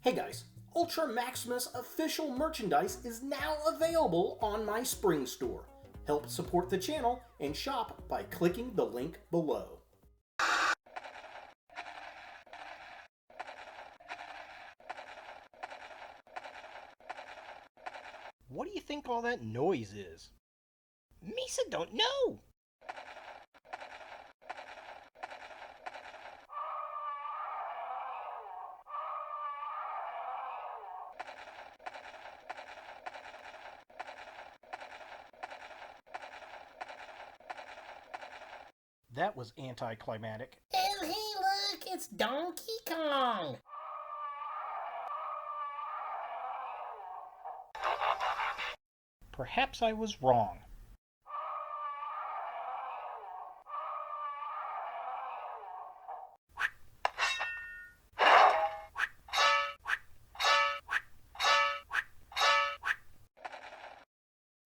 Hey guys, Ultra Maximus official merchandise is now available on my Spring store. Help support the channel and shop by clicking the link below. What do you think all that noise is? Misa don't know. That was anticlimactic. Oh, hey, look, it's Donkey Kong. Perhaps I was wrong.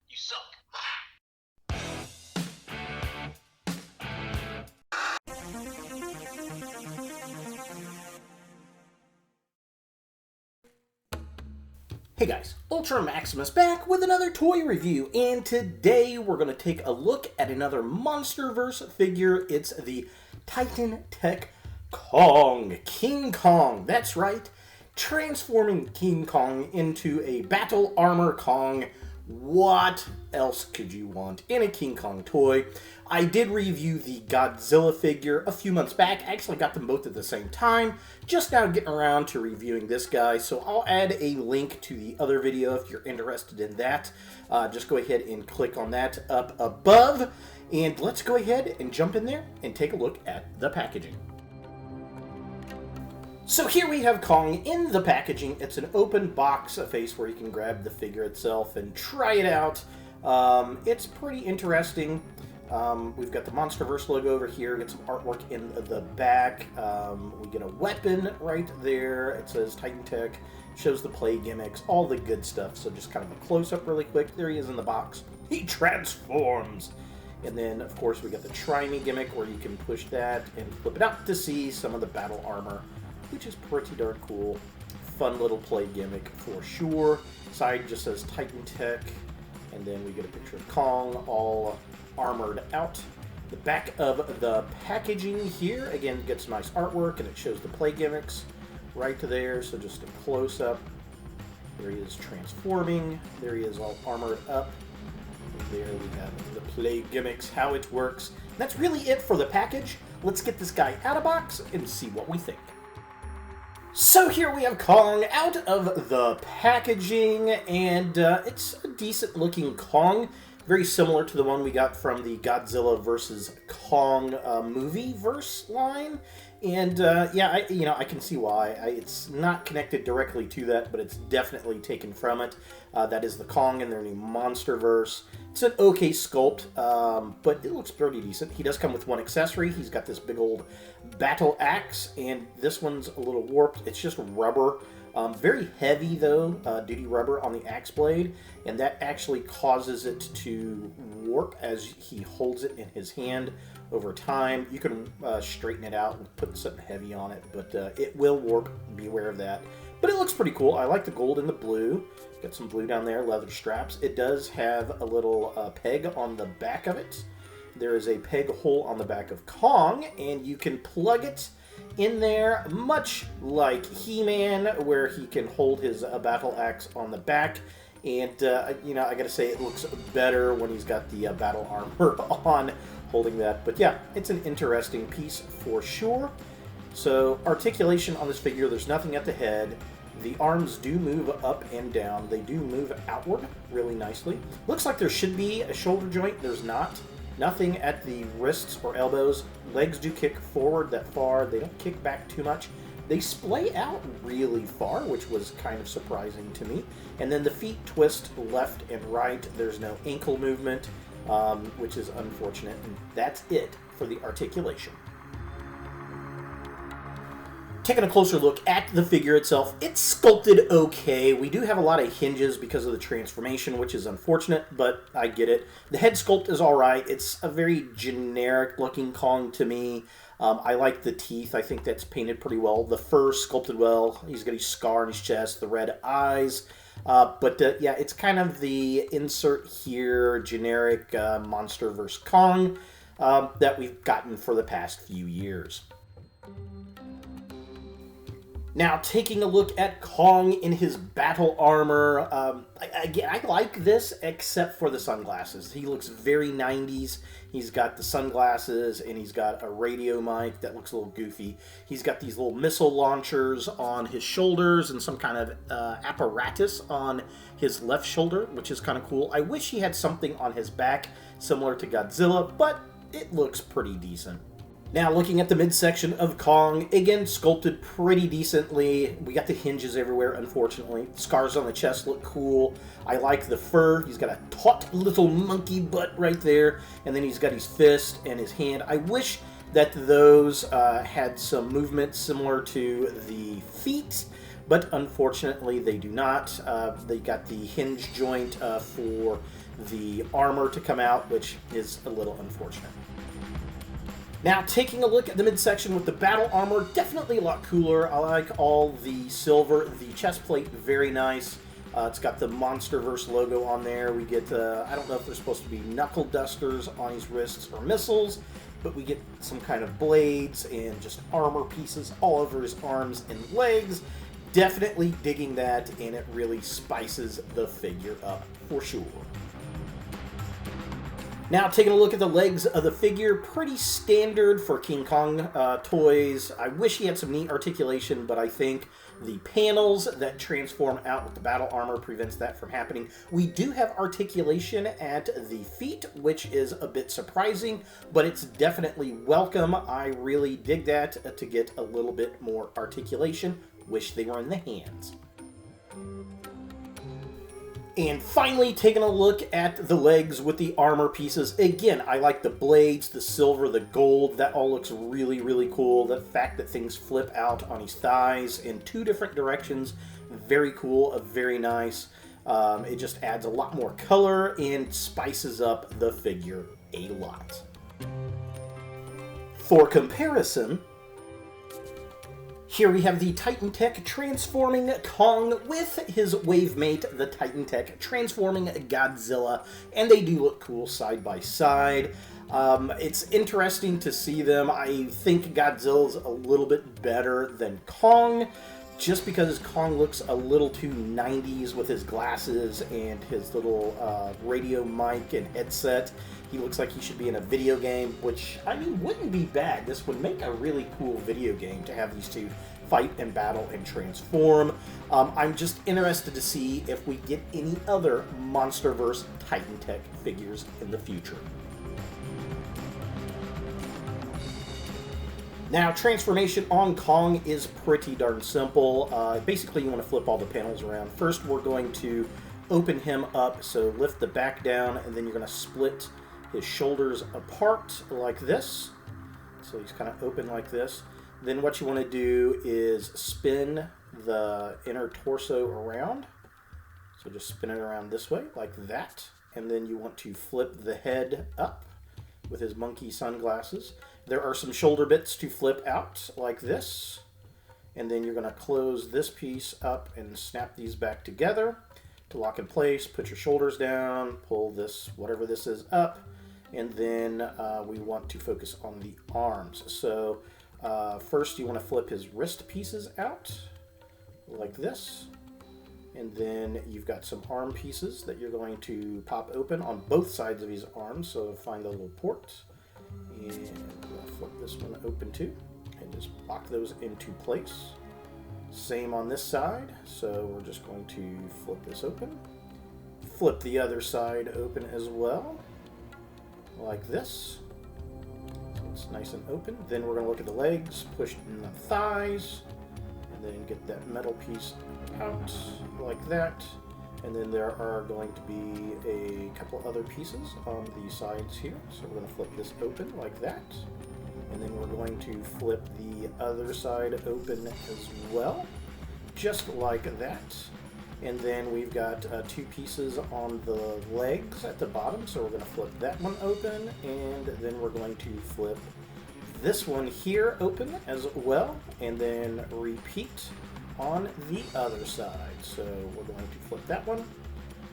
You suck. Hey guys, Ultra Maximus back with another toy review, and today we're going to take a look at another Monsterverse figure. It's the Titan Tech King Kong. That's right, transforming King Kong into a battle armor Kong. What else could you want in a King Kong toy? I did review the Godzilla figure a few months back. I actually got them both at the same time. Just now getting around to reviewing this guy, so I'll add a link to the other video if you're interested in that. Just go ahead and click on that up above, and let's go ahead and jump in there and take a look at the packaging. So here we have Kong in the packaging. It's an open box, a face where you can grab the figure itself and try it out. It's pretty interesting. We've got the Monsterverse logo over here. We get some artwork in the back. We get a weapon right there. It says Titan Tech. Shows the play gimmicks, all the good stuff. So just kind of a close-up really quick. There he is in the box. He transforms! And then, of course, we got the Try Me gimmick where you can push that and flip it out to see some of the battle armor, which is pretty darn cool. Fun little play gimmick for sure. Side just says Titan Tech, and then we get a picture of Kong all armored out. The back of the packaging here, again, gets nice artwork, and it shows the play gimmicks right there, so just a close-up. There he is transforming. There he is all armored up. There we have the play gimmicks, how it works. That's really it for the package. Let's get this guy out of box and see what we think. So here we have Kong out of the packaging, and it's a decent looking Kong. Very similar to the one we got from the Godzilla vs. Kong movie-verse line. And yeah, I can see why. It's not connected directly to that, but it's definitely taken from it. That is the Kong in their new Monsterverse. It's an okay sculpt, but it looks pretty decent. He does come with one accessory. He's got this big old battle axe, and this one's a little warped. It's just rubber. Very heavy, though, duty rubber on the axe blade, and that actually causes it to warp as he holds it in his hand over time. You can straighten it out and put something heavy on it, but it will warp. Be aware of that. But it looks pretty cool. I like the gold and the blue. Got some blue down there, leather straps. It does have a little peg on the back of it. There is a peg hole on the back of Kong, and you can plug it in there, much like He-Man, where he can hold his battle axe on the back. And, I gotta say, it looks better when he's got the battle armor on, holding that. But yeah, it's an interesting piece for sure. So, articulation on this figure, there's nothing at the head. The arms do move up and down. They do move outward really nicely. Looks like there should be a shoulder joint. There's not. Nothing at the wrists or elbows. Legs do kick forward that far. They don't kick back too much. They splay out really far, which was kind of surprising to me. And then the feet twist left and right. There's no ankle movement, which is unfortunate. And that's it for the articulation. Taking a closer look at the figure itself, it's sculpted okay. We do have a lot of hinges because of the transformation, which is unfortunate, but I get it. The head sculpt is alright. It's a very generic looking Kong to me. I like the teeth. I think that's painted pretty well. The fur sculpted well. He's got a scar on his chest, the red eyes. Yeah, it's kind of the insert here generic Monsterverse Kong that we've gotten for the past few years. Now, taking a look at Kong in his battle armor, again, I like this except for the sunglasses. He looks very 90s. He's got the sunglasses, and he's got a radio mic that looks a little goofy. He's got these little missile launchers on his shoulders and some kind of apparatus on his left shoulder, which is kind of cool. I wish he had something on his back similar to Godzilla, but it looks pretty decent. Now, looking at the midsection of Kong, again, sculpted pretty decently. We got the hinges everywhere, unfortunately. Scars on the chest look cool. I like the fur. He's got a taut little monkey butt right there. And then he's got his fist and his hand. I wish that those had some movement similar to the feet, but unfortunately they do not. They got the hinge joint for the armor to come out, which is a little unfortunate. Now, taking a look at the midsection with the battle armor, definitely a lot cooler. I like all the silver, the chest plate, very nice. It's got the Monsterverse logo on there. We get, I don't know if they're supposed to be knuckle dusters on his wrists or missiles, but we get some kind of blades and just armor pieces all over his arms and legs. Definitely digging that, and it really spices the figure up for sure. Now, taking a look at the legs of the figure, pretty standard for King Kong toys. I wish he had some neat articulation, but I think the panels that transform out with the battle armor prevents that from happening. We do have articulation at the feet, which is a bit surprising, but it's definitely welcome. I really dig that to get a little bit more articulation. Wish they were in the hands. And finally, taking a look at the legs with the armor pieces. Again, I like the blades, the silver, the gold. That all looks really, really cool. The fact that things flip out on his thighs in two different directions. Very cool, very nice. It just adds a lot more color and spices up the figure a lot. For comparison, here we have the Titan Tech transforming Kong with his wave mate, the Titan Tech transforming Godzilla, and they do look cool side by side. It's interesting to see them. I think Godzilla's a little bit better than Kong, just because Kong looks a little too 90s with his glasses and his little radio mic and headset. He looks like he should be in a video game, which, I mean, wouldn't be bad. This would make a really cool video game to have these two fight and battle and transform. I'm just interested to see if we get any other Monsterverse Titan Tech figures in the future. Now, transformation on Kong is pretty darn simple. Basically, you want to flip all the panels around. First, we're going to open him up, so lift the back down, and then you're going to split his shoulders apart like this. So he's kind of open like this. Then what you want to do is spin the inner torso around. So just spin it around this way, like that. And then you want to flip the head up with his monkey sunglasses. There are some shoulder bits to flip out, like this. And then you're going to close this piece up and snap these back together to lock in place. Put your shoulders down, pull this, whatever this is, up. And then we want to focus on the arms. So first you want to flip his wrist pieces out like this. And then you've got some arm pieces that you're going to pop open on both sides of his arms. So find the little port. And we'll flip this one open too. And just lock those into place. Same on this side. So we're just going to flip this open. Flip the other side open as well, like this. So it's nice and open. Then we're going to look at the legs, push in the thighs, and then get that metal piece out like that. And then there are going to be a couple other pieces on the sides here. So we're going to flip this open like that. And then we're going to flip the other side open as well, just like that. And then we've got two pieces on the legs at the bottom, so we're going to flip that one open, and then we're going to flip this one here open as well, and then repeat on the other side. So we're going to flip that one,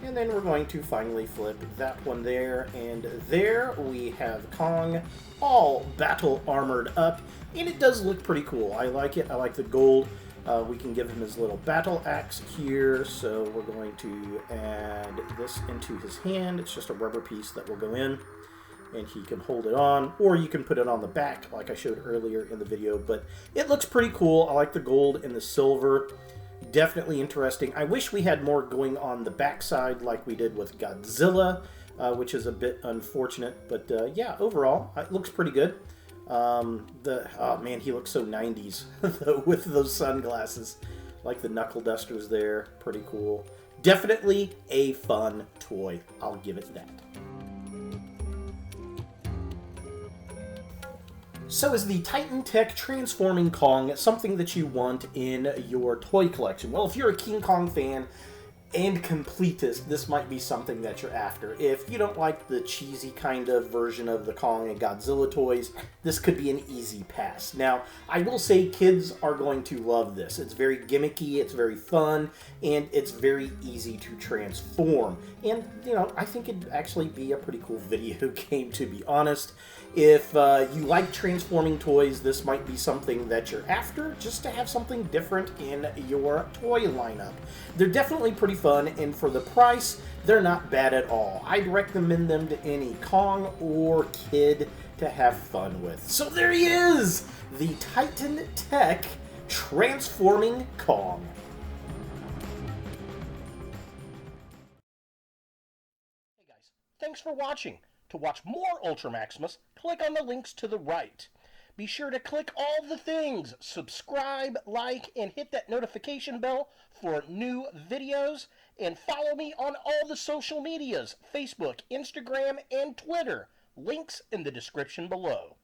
and then we're going to finally flip that one there, and there we have Kong all battle armored up, and it does look pretty cool. I like it. I like the gold. We can give him his little battle axe here, so we're going to add this into his hand. It's just a rubber piece that will go in, and he can hold it on, or you can put it on the back like I showed earlier in the video, but it looks pretty cool. I like the gold and the silver. Definitely interesting. I wish we had more going on the backside like we did with Godzilla, which is a bit unfortunate, but yeah, overall, it looks pretty good. Oh man, he looks so 90s though, with those sunglasses. Like the knuckle dusters there, pretty cool. Definitely a fun toy, I'll give it that. So is the Titan Tech Transforming Kong something that you want in your toy collection? Well, if you're a King Kong fan and completist, this might be something that you're after. If you don't like the cheesy kind of version of the Kong and Godzilla toys, this could be an easy pass. Now, I will say kids are going to love this. It's very gimmicky, it's very fun, and it's very easy to transform. And, you know, I think it'd actually be a pretty cool video game, to be honest. If you like transforming toys, this might be something that you're after, just to have something different in your toy lineup. They're definitely pretty fun, and for the price, they're not bad at all. I'd recommend them to any Kong or kid to have fun with. So there he is! The Titan Tech Transforming Kong. Hey guys, thanks for watching. To watch more Ultra Maximus, click on the links to the right. Be sure to click all the things, subscribe, like, and hit that notification bell for new videos, and follow me on all the social medias, Facebook, Instagram, and Twitter. Links in the description below.